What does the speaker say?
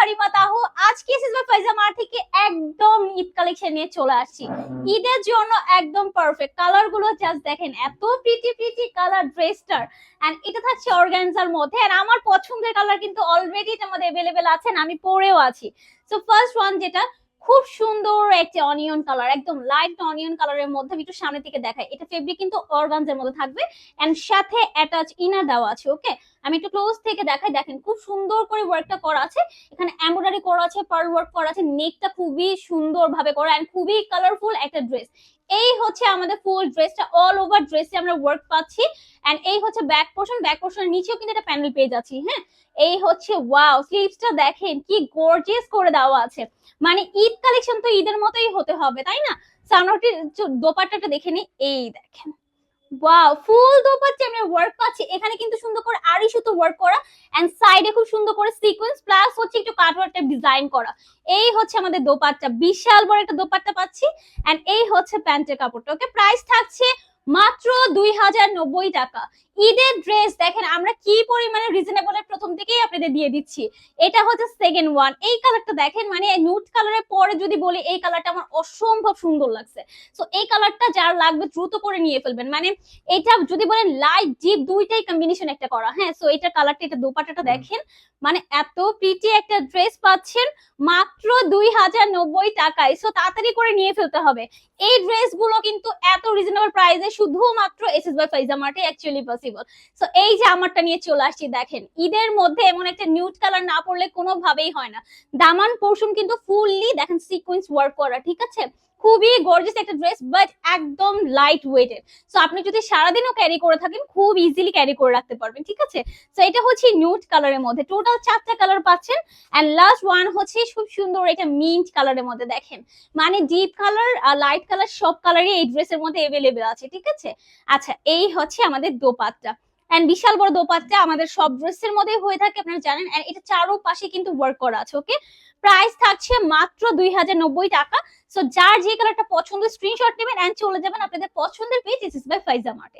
হারিমা তাহু। আজকে SS by Faiza mart থেকে একদম ঈদ কালেকশন নিয়ে চলে আসছি। ঈদের জন্য একদম পারফেক্ট। কালার গুলো জাস্ট দেখেন, এত প্রিটি প্রিটি কালার ড্রেসটার। এন্ড এটা থাকছে অর্গানজার মধ্যে। আর আমার পছন্দের কালার কিন্তু অলরেডি এটার মধ্যে अवेलेबल আছে, আমি পরেও আছি। সো ফার্স্ট ওয়ান যেটা খুব সুন্দর একটা অনিয়ন কালার, একদম লাইট অনিয়ন কালারের মধ্যে। একটু সামনে থেকে দেখাই, এটা ফেব্রিক কিন্তু অর্গানজার মধ্যে থাকবে এন্ড সাথে অ্যাটাচ ইনার দেওয়া আছে। ওকে, আমি একটু ক্লোজ থেকে দেখাই। দেখেন খুব সুন্দর করে ওয়ার্কটা করা আছে, এখানে এমব্রয়ডারি করা আছে, পার্ল ওয়ার্ক করা আছে, নেকটা খুবই সুন্দর ভাবে করা এন্ড খুবই কালারফুল একটা ড্রেস। এই হচ্ছে আমাদের ফুল ড্রেসটা, অল ওভার ড্রেসে আমরা ওয়ার্ক পাচ্ছি। এন্ড এই হচ্ছে ব্যাক পোর্শন, ব্যাক পোর্শনের নিচেও কিন্তু একটা প্যানেল পেয়ে যাচ্ছি। হ্যাঁ, এই হচ্ছে ওয়াও, স্লিভসটা দেখেন কি গর্জিয়াস করে দেওয়া আছে। মানে ঈদ কালেকশন তো ঈদের মতোই হতে হবে, তাই না? সামনাটির দোপাট্টাটা দেখে নি, এই দেখেন ওয়াও, ফুল দোপাট্টা আমরা ওয়ার্ক পাচ্ছি। এখানে কিন্তু সুন্দর করে আড়ি সুতো ওয়ার্ক করা এন্ড সাইডে খুব সুন্দর করে সিকোয়েন্স প্লাস হচ্ছে একটু কাটওয়ার্ক টাইপ ডিজাইন করা। এই হচ্ছে আমাদের দোপাট্টা, বিশাল বড় একটা দোপাট্টা পাচ্ছি এন্ড এই হচ্ছে প্যান্টের কাপড়টা। ওকে, প্রাইস থাকছে মাত্র 2090 টাকা। ঈদের ড্রেস দেখেন আমরা কি পরিমাণে রিজনেবলের প্রথম থেকেই আপনাদের দিয়ে দিচ্ছি। এটা হচ্ছে সেকেন্ড ওয়ান। এই কালারটা দেখেন, মানে নুট কালারের পরে যদি বলি এই কালারটা আমার অসম্ভব সুন্দর লাগছে। সো এই কালারটা যার লাগবে দ্রুত করে নিয়ে ফেলবেন। মানে এটা যদি বলেন লাইট ডিপ দুইটাই কম্বিনেশন একটা করা। হ্যাঁ, সো এটা কালারটা, এটা দোপাট্টাটা দেখেন, মানে এত প্রিটি একটা ড্রেস পাচ্ছেন মাত্র 2090 টাকায়। সো তাড়াতাড়ি করে নিয়ে ফেলতে হবে। এই ড্রেস গুলো কিন্তু এত রিজনেবল প্রাইসে শুধুমাত্র SS by Faiza মার্টে actually possible. So এই যে আমারটা নিয়ে চলে আসছি, দেখেন ঈদের মধ্যে এমন একটা নিউড কালার না পড়লে কোনোভাবেই হয় না। দামান পোর্শন কিন্তু ফুললি দেখেন সিকোয়েন্স ওয়ার্ক করা, ঠিক আছে? খুবই গর্জিয়াস একটা ড্রেস, বাট একদম লাইট ওয়েটেড। সো আপনি যদি সারাদিনও ক্যারি করে থাকেন খুব ইজিলি ক্যারি করে রাখতে পারবেন, ঠিক আছে? সো এটা হচ্ছে নিউড কালারের মধ্যে, টোটাল 4টা কালার পাচ্ছেন এন্ড লাস্ট ওয়ান হচ্ছে খুব সুন্দর এটা মিন্ট কালারের মধ্যে। দেখেন মানে ডিপ কালার আর লাইট কালার সব কালারই এই ড্রেসের মধ্যে अवेलेबल আছে, ঠিক আছে? আচ্ছা, এই হচ্ছে আমাদের দোপাট্টা এন্ড বিশাল বড় দোপাট্টা আমাদের সব ড্রেসের মধ্যে হয়ে থাকে, আপনারা জানেন। এন্ড এটা চারো পাশে কিন্তু ওয়ার্ক করা আছে। ওকে, প্রাইস থাকছে মাত্র 2090 টাকা। সো যার যে কালারটা পছন্দ স্ক্রিনশট নেবেন এন্ড চলে যাবেন আপনাদের পছন্দের পেজ এসএস বাই ফাইজা মার্টে।